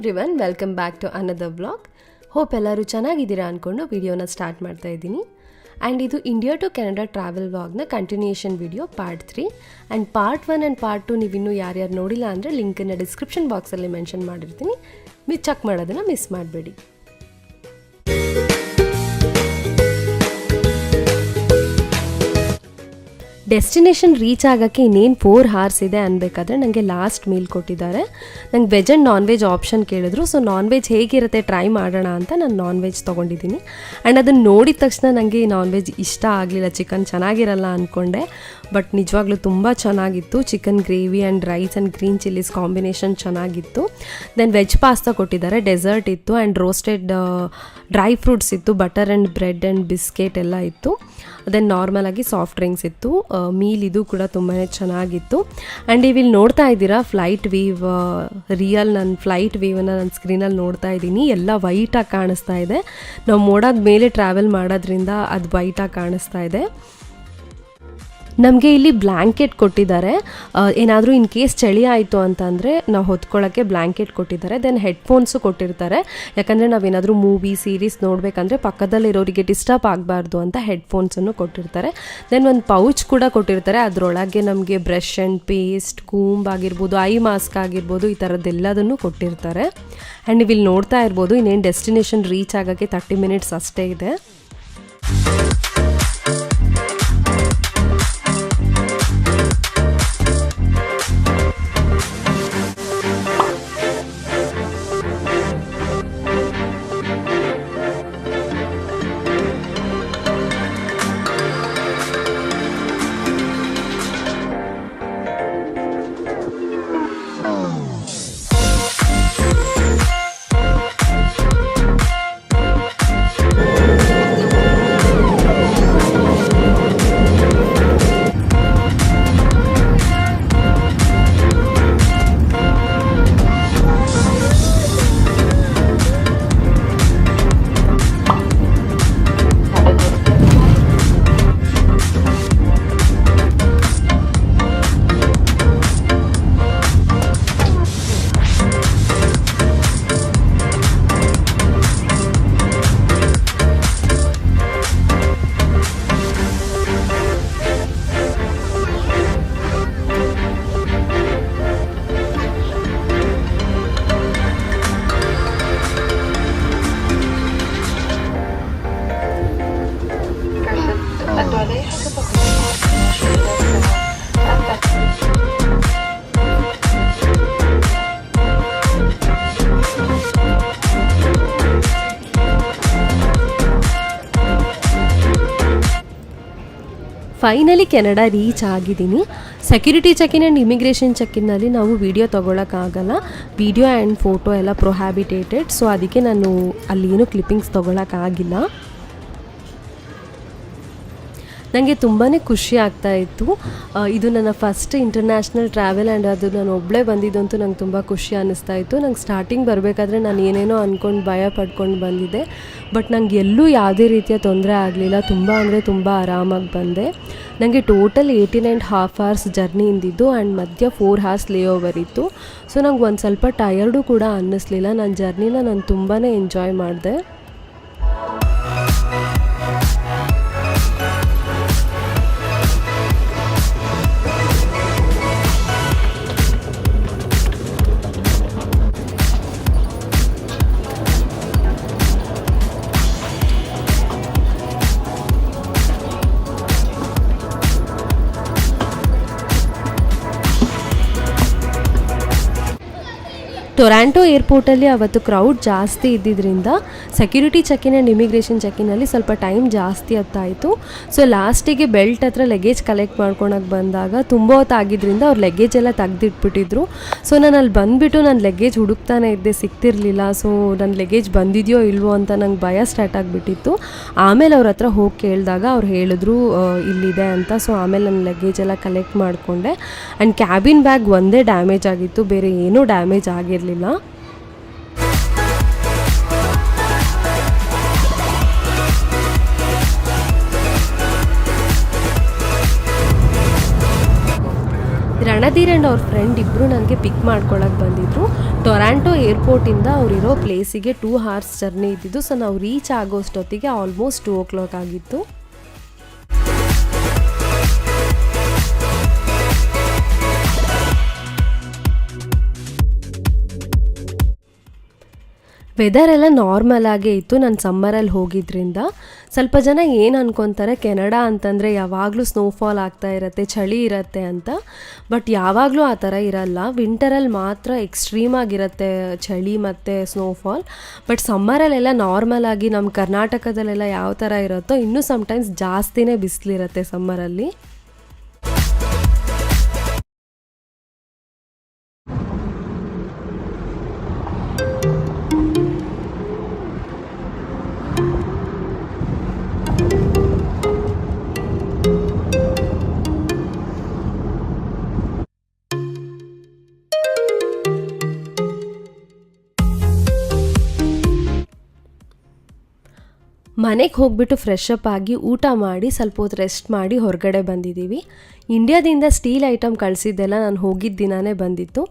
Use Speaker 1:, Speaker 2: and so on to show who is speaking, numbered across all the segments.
Speaker 1: Everyone, welcome back to another vlog. Hope ಎಲ್ಲರೂ ಚೆನ್ನಾಗಿದ್ದೀರಾ ಅಂದ್ಕೊಂಡು ವಿಡಿಯೋನ ಸ್ಟಾರ್ಟ್ ಮಾಡ್ತಾ ಇದ್ದೀನಿ. ಆ್ಯಂಡ್ ಇದು ಇಂಡಿಯಾ ಟು ಕೆನಡಾ ಟ್ರಾವೆಲ್ ವ್ಲಾಗ್ನ continuation video part 3. And part 1 and part 2 ನೀವಿನ್ನೂ ಯಾರ್ಯಾರು ನೋಡಿಲ್ಲ ಅಂದರೆ ಲಿಂಕನ್ನು ಡಿಸ್ಕ್ರಿಪ್ಷನ್ ಬಾಕ್ಸಲ್ಲಿ ಮೆನ್ಷನ್ ಮಾಡಿರ್ತೀನಿ, ಚೆಕ್ ಮಾಡೋದನ್ನು ಮಿಸ್ ಮಾಡಬೇಡಿ. ಡೆಸ್ಟಿನೇಷನ್ ರೀಚ್ ಆಗೋಕ್ಕೆ ಇನ್ನೇನು 4 hours ಇದೆ ಅನ್ಬೇಕಾದ್ರೆ ನನಗೆ ಲಾಸ್ಟ್ ಮೀಲ್ ಕೊಟ್ಟಿದ್ದಾರೆ. ನಂಗೆ veg and non veg option ಕೇಳಿದ್ರು. ಸೊ ನಾನ್ ವೆಜ್ ಹೇಗಿರುತ್ತೆ ಟ್ರೈ ಮಾಡೋಣ ಅಂತ ನಾನು ನಾನ್ ವೆಜ್ ತೊಗೊಂಡಿದ್ದೀನಿ. ಆ್ಯಂಡ್ ಅದನ್ನು ನೋಡಿದ ತಕ್ಷಣ ನನಗೆ ನಾನ್ ವೆಜ್ ಇಷ್ಟ ಆಗಲಿಲ್ಲ, ಚಿಕನ್ ಚೆನ್ನಾಗಿರಲ್ಲ ಅಂದ್ಕೊಂಡೆ. ಬಟ್ ನಿಜವಾಗ್ಲೂ ತುಂಬ ಚೆನ್ನಾಗಿತ್ತು. Chicken gravy and rice and green chillies combination ಚೆನ್ನಾಗಿತ್ತು. ದೆನ್ ವೆಜ್ ಪಾಸ್ತಾ ಕೊಟ್ಟಿದ್ದಾರೆ, ಡೆಸರ್ಟ್ ಇತ್ತು ಆ್ಯಂಡ್ ರೋಸ್ಟೆಡ್ ಡ್ರೈ ಫ್ರೂಟ್ಸ್ ಇತ್ತು, butter and bread and biscuit ಎಲ್ಲ ಇತ್ತು. ದೆನ್ ನಾರ್ಮಲಾಗಿ ಸಾಫ್ಟ್ ಡ್ರಿಂಕ್ಸ್ ಇತ್ತು. ಮೀಲ್ ಇದು ಕೂಡ ತುಂಬಾ ಚೆನ್ನಾಗಿತ್ತು. ಆ್ಯಂಡ್ ಇಲ್ಲಿ ನೋಡ್ತಾ ಇದ್ದೀರಾ ಫ್ಲೈಟ್ ವೀವ್, ರಿಯಲ್ ನನ್ನ ಫ್ಲೈಟ್ ವೀವನ್ನು ನನ್ನ ಸ್ಕ್ರೀನಲ್ಲಿ ನೋಡ್ತಾ ಇದ್ದೀನಿ. ಎಲ್ಲ ವೈಟಾಗಿ ಕಾಣಿಸ್ತಾ ಇದೆ. ನಾವು ಮೋಡದ ಮೇಲೆ ಟ್ರಾವೆಲ್ ಮಾಡೋದ್ರಿಂದ ಅದು ವೈಟಾಗಿ ಕಾಣಿಸ್ತಾ ಇದೆ. ನಮಗೆ ಇಲ್ಲಿ ಬ್ಲ್ಯಾಂಕೆಟ್ ಕೊಟ್ಟಿದ್ದಾರೆ. ಏನಾದರೂ ಇನ್ ಕೇಸ್ ಚಳಿ ಆಯಿತು ಅಂತಂದರೆ ನಾವು ಹೊತ್ಕೊಳ್ಳೋಕ್ಕೆ ಬ್ಲ್ಯಾಂಕೆಟ್ ಕೊಟ್ಟಿದ್ದಾರೆ. ದೆನ್ ಹೆಡ್ಫೋನ್ಸು ಕೊಟ್ಟಿರ್ತಾರೆ, ಯಾಕಂದರೆ ನಾವೇನಾದರೂ ಮೂವಿ ಸೀರೀಸ್ ನೋಡಬೇಕಂದ್ರೆ ಪಕ್ಕದಲ್ಲಿರೋರಿಗೆ ಡಿಸ್ಟರ್ಬ್ ಆಗಬಾರ್ದು ಅಂತ ಹೆಡ್ಫೋನ್ಸನ್ನು ಕೊಟ್ಟಿರ್ತಾರೆ. ದೆನ್ ಒಂದು ಪೌಚ್ ಕೂಡ ಕೊಟ್ಟಿರ್ತಾರೆ, ಅದರೊಳಗೆ ನಮಗೆ ಬ್ರಷ್ ಆ್ಯಂಡ್ ಪೇಸ್ಟ್, ಕೂಂಬ್ ಆಗಿರ್ಬೋದು, ಐ ಮಾಸ್ಕ್ ಆಗಿರ್ಬೋದು, ಈ ಥರದ್ದೆಲ್ಲದನ್ನು ಕೊಟ್ಟಿರ್ತಾರೆ. ಆ್ಯಂಡ್ ನೀವು ಇಲ್ಲಿ ನೋಡ್ತಾ ಇರ್ಬೋದು, ಇನ್ನೇನು ಡೆಸ್ಟಿನೇಷನ್ ರೀಚ್ ಆಗೋಕ್ಕೆ 30 minutes ಅಷ್ಟೇ ಇದೆ. ಫೈನಲಿ ಕೆನಡಾ ರೀಚ್ ಆಗಿದ್ದೀನಿ. ಸೆಕ್ಯೂರಿಟಿ ಚೆಕಿನ್ ಆ್ಯಂಡ್ ಇಮಿಗ್ರೇಷನ್ ಚೆಕಿನ್ನಲ್ಲಿ ನಾವು ವಿಡಿಯೋ ತೊಗೊಳಕ್ಕಾಗಲ್ಲ. ವಿಡಿಯೋ ಆ್ಯಂಡ್ ಫೋಟೋ ಎಲ್ಲ ಪ್ರೊಹ್ಯಾಬಿಟೇಟೆಡ್. ಸೊ ಅದಕ್ಕೆ ನಾನು ಅಲ್ಲಿ ಏನೂ ಕ್ಲಿಪ್ಪಿಂಗ್ಸ್ ತೊಗೊಳಕ್ಕಾಗಿಲ್ಲ. ನನಗೆ ತುಂಬಾ ಖುಷಿ ಆಗ್ತಾ ಇತ್ತು. ಇದು ನನ್ನ ಫಸ್ಟ್ ಇಂಟರ್ನ್ಯಾಷನಲ್ ಟ್ರಾವೆಲ್ ಆ್ಯಂಡ್ ಅದು ನಾನು ಒಬ್ಬಳೇ ಬಂದಿದ್ದಂತೂ ನಂಗೆ ತುಂಬ ಖುಷಿ ಅನ್ನಿಸ್ತಾ ಇತ್ತು. ನಂಗೆ ಸ್ಟಾರ್ಟಿಂಗ್ ಬರಬೇಕಾದ್ರೆ ನಾನು ಏನೇನೋ ಅಂದ್ಕೊಂಡು ಭಯ ಪಡ್ಕೊಂಡು ಬಂದಿದ್ದೆ. ಬಟ್ ನಂಗೆ ಎಲ್ಲೂ ಯಾವುದೇ ರೀತಿಯ ತೊಂದರೆ ಆಗಲಿಲ್ಲ. ತುಂಬ ಅಂದರೆ ತುಂಬ ಆರಾಮಾಗಿ ಬಂದೆ. ನನಗೆ ಟೋಟಲ್ 18.5 hours ಜರ್ನಿ ಇಂದಿದ್ದು ಆ್ಯಂಡ್ ಮಧ್ಯ 4 hours ಲೇ ಓವರ್ ಇತ್ತು. ಸೊ ನಂಗೆ ಒಂದು ಸ್ವಲ್ಪ ಟಯರ್ಡು ಕೂಡ ಅನ್ನಿಸ್ಲಿಲ್ಲ. ನನ್ನ ಜರ್ನಿನ ನಾನು ತುಂಬಾ ಎಂಜಾಯ್ ಮಾಡಿದೆ. ಟೊರಾಂಟೊ ಏರ್ಪೋರ್ಟಲ್ಲಿ ಅವತ್ತು ಕ್ರೌಡ್ ಜಾಸ್ತಿ ಇದ್ದಿದ್ದರಿಂದ ಸೆಕ್ಯೂರಿಟಿ ಚೆಕಿನ್ ಆ್ಯಂಡ್ ಇಮಿಗ್ರೇಷನ್ ಚೆಕಿನಲ್ಲಿ ಸ್ವಲ್ಪ ಟೈಮ್ ಜಾಸ್ತಿ ಹೊತ್ತಾಯಿತು. ಸೊ ಲಾಸ್ಟಿಗೆ ಬೆಲ್ಟ್ ಹತ್ರ ಲಗೇಜ್ ಕಲೆಕ್ಟ್ ಮಾಡ್ಕೊಳಕ್ಕೆ ಬಂದಾಗ ತುಂಬ ಹೊತ್ತಾಗಿದ್ದರಿಂದ ಅವ್ರು ಲಗೇಜ್ ಎಲ್ಲ ತೆಗ್ದಿಟ್ಬಿಟ್ಟಿದ್ರು. ಸೊ ನಾನು ಅಲ್ಲಿ ಬಂದುಬಿಟ್ಟು ನನ್ನ ಲಗೇಜ್ ಹುಡುಕ್ತಾನೆ ಇದ್ದೆ, ಸಿಗ್ತಿರ್ಲಿಲ್ಲ. ಸೊ ನನ್ನ ಲಗೇಜ್ ಬಂದಿದೆಯೋ ಇಲ್ವೋ ಅಂತ ನಂಗೆ ಭಯ ಸ್ಟಾರ್ಟ್ ಆಗಿಬಿಟ್ಟಿತ್ತು. ಆಮೇಲೆ ಅವ್ರ ಹತ್ರ ಹೋಗಿ ಕೇಳಿದಾಗ ಅವ್ರು ಹೇಳಿದ್ರು ಇಲ್ಲಿದೆ ಅಂತ. ಸೊ ಆಮೇಲೆ ನನ್ನ ಲಗೇಜ್ ಎಲ್ಲ ಕಲೆಕ್ಟ್ ಮಾಡಿಕೊಂಡೆ. ಆ್ಯಂಡ್ ಕ್ಯಾಬಿನ್ ಬ್ಯಾಗ್ ಒಂದೇ ಡ್ಯಾಮೇಜ್ ಆಗಿತ್ತು, ಬೇರೆ ಏನೂ ಡ್ಯಾಮೇಜ್ ಆಗಿರಲಿಲ್ಲ. ರಣಧೀರ್ ಆ್ಯಂಡ್ ಅವ್ರ ಫ್ರೆಂಡ್ ಇಬ್ಬರು ನನಗೆ ಪಿಕ್ ಮಾಡ್ಕೊಳಕ್ಕೆ ಬಂದಿದ್ರು. ಟೊರಾಂಟೊ ಏರ್ಪೋರ್ಟಿಂದ ಅವರಿರೋ ಪ್ಲೇಸಿಗೆ 2 hours ಜರ್ನಿ ಇದ್ದಿದ್ದು. ಸೊ ನಾವು ರೀಚ್ ಆಗೋಷ್ಟೊತ್ತಿಗೆ ಆಲ್ಮೋಸ್ಟ್ 2 o'clock ಆಗಿತ್ತು. ವೆದರ್ ಎಲ್ಲ ನಾರ್ಮಲ್ ಆಗೇ ಇತ್ತು. ನಾನು ಸಮ್ಮರಲ್ಲಿ ಹೋಗಿದ್ರಿಂದ ಸ್ವಲ್ಪ ಜನ ಏನು ಅನ್ಕೊತಾರೆ ಕೆನಡಾ ಅಂತಂದರೆ ಯಾವಾಗಲೂ ಸ್ನೋಫಾಲ್ ಆಗ್ತಾ ಇರುತ್ತೆ, ಚಳಿ ಇರುತ್ತೆ ಅಂತ. ಬಟ್ ಯಾವಾಗಲೂ ಆ ಥರ ಇರಲ್ಲ. ವಿಂಟರಲ್ಲಿ ಮಾತ್ರ ಎಕ್ಸ್ಟ್ರೀಮ್ ಆಗಿರುತ್ತೆ ಚಳಿ ಮತ್ತು ಸ್ನೋಫಾಲ್. ಬಟ್ ಸಮ್ಮರಲ್ಲೆಲ್ಲ ನಾರ್ಮಲ್ ಆಗಿ ನಮ್ಮ ಕರ್ನಾಟಕದಲ್ಲೆಲ್ಲ ಯಾವ ಥರ ಇರುತ್ತೋ ಇನ್ನೂ ಸಮ್ಟೈಮ್ಸ್ ಜಾಸ್ತಿನೇ ಬಿಸಿಲಿರುತ್ತೆ ಸಮ್ಮರಲ್ಲಿ. ಮನೆಗೆ ಹೋಗ್ಬಿಟ್ಟು ಫ್ರೆಶ್ ಅಪ್ ಆಗಿ ಊಟ ಮಾಡಿ ಸ್ವಲ್ಪ ಹೊತ್ತು ರೆಸ್ಟ್ ಮಾಡಿ ಹೊರಗಡೆ ಬಂದಿದ್ದೀವಿ. ಇಂಡಿಯಾದಿಂದ ಸ್ಟೀಲ್ ಐಟಮ್ ಕಳಿಸಿದ್ದೆಲ್ಲ ನಾನು ಹೋಗಿದ್ದ ದಿನಾನೇ ಬಂದಿತ್ತು.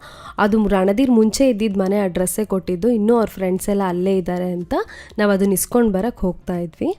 Speaker 1: ಅದು ರಣಧೀರ್ ಮುಂಚೆ ಇದ್ದಿದ್ದು ಮನೆ ಅಡ್ರೆಸ್ಸೇ ಕೊಟ್ಟಿದ್ದು. ಇನ್ನೂ ಅವ್ರ ಫ್ರೆಂಡ್ಸ್ ಎಲ್ಲ ಅಲ್ಲೇ ಇದ್ದಾರೆ ಅಂತ ನಾವು ಅದನ್ನ ಇಸ್ಕೊಂಡು ಬರೋಕ್ಕೆ ಹೋಗ್ತಾ ಇದ್ವಿ.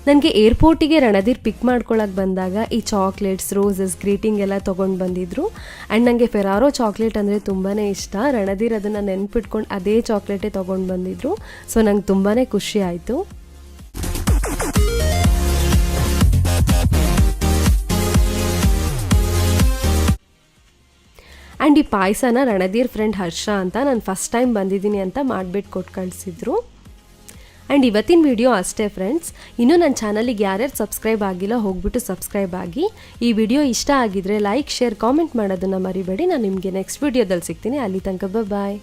Speaker 1: ನನಗೆ ಏರ್ಪೋರ್ಟಿಗೆ ರಣಧೀರ್ ಪಿಕ್ ಮಾಡ್ಕೊಳಕ್ಕೆ ಬಂದಾಗ ಈ ಚಾಕ್ಲೇಟ್ಸ್, ರೋಸಸ್, ಗ್ರೀಟಿಂಗ್ ಎಲ್ಲ ತೊಗೊಂಡು ಬಂದಿದ್ರು. ಆ್ಯಂಡ್ ನನಗೆ ಫೆರಾರೋ ಚಾಕ್ಲೇಟ್ ಅಂದರೆ ತುಂಬಾ ಇಷ್ಟ. ರಣಧೀರ್ ಅದನ್ನು ನೆನ್ಪಿಟ್ಕೊಂಡು ಅದೇ ಚಾಕ್ಲೇಟೇ ತೊಗೊಂಡು ಬಂದಿದ್ರು. ಸೊ ನಂಗೆ ತುಂಬಾ ಖುಷಿ ಆಯಿತು. ಆ್ಯಂಡ್ ಈ ಪಾಯಸನ ರಣಧೀರ್ ಫ್ರೆಂಡ್ ಹರ್ಷ ಅಂತ ನಾನು ಫಸ್ಟ್ ಟೈಮ್ ಬಂದಿದ್ದೀನಿ ಅಂತ ಮಾಡಿಬಿಟ್ಟು ಕೊಟ್ಟು ಕಳಿಸಿದ್ರು. ಆ್ಯಂಡ್ ಇವತ್ತಿನ ವಿಡಿಯೋ ಅಷ್ಟೇ ಫ್ರೆಂಡ್ಸ್. ಇನ್ನೂ ನನ್ನ ಚಾನಲಿಗೆ ಯಾರ್ಯಾರು ಸಬ್ಸ್ಕ್ರೈಬ್ ಆಗಿಲ್ಲ ಹೋಗ್ಬಿಟ್ಟು ಸಬ್ಸ್ಕ್ರೈಬ್ ಆಗಿ. ಈ ವಿಡಿಯೋ ಇಷ್ಟ ಆಗಿದ್ರೆ ಲೈಕ್, ಶೇರ್, ಕಾಮೆಂಟ್ ಮಾಡೋದನ್ನು ಮರಿಬೇಡಿ. ನಾನು ನಿಮಗೆ ನೆಕ್ಸ್ಟ್ ವಿಡಿಯೋದಲ್ಲಿ ಸಿಗ್ತೀನಿ. ಅಲ್ಲಿ ತನಕ ಬಾಯ್.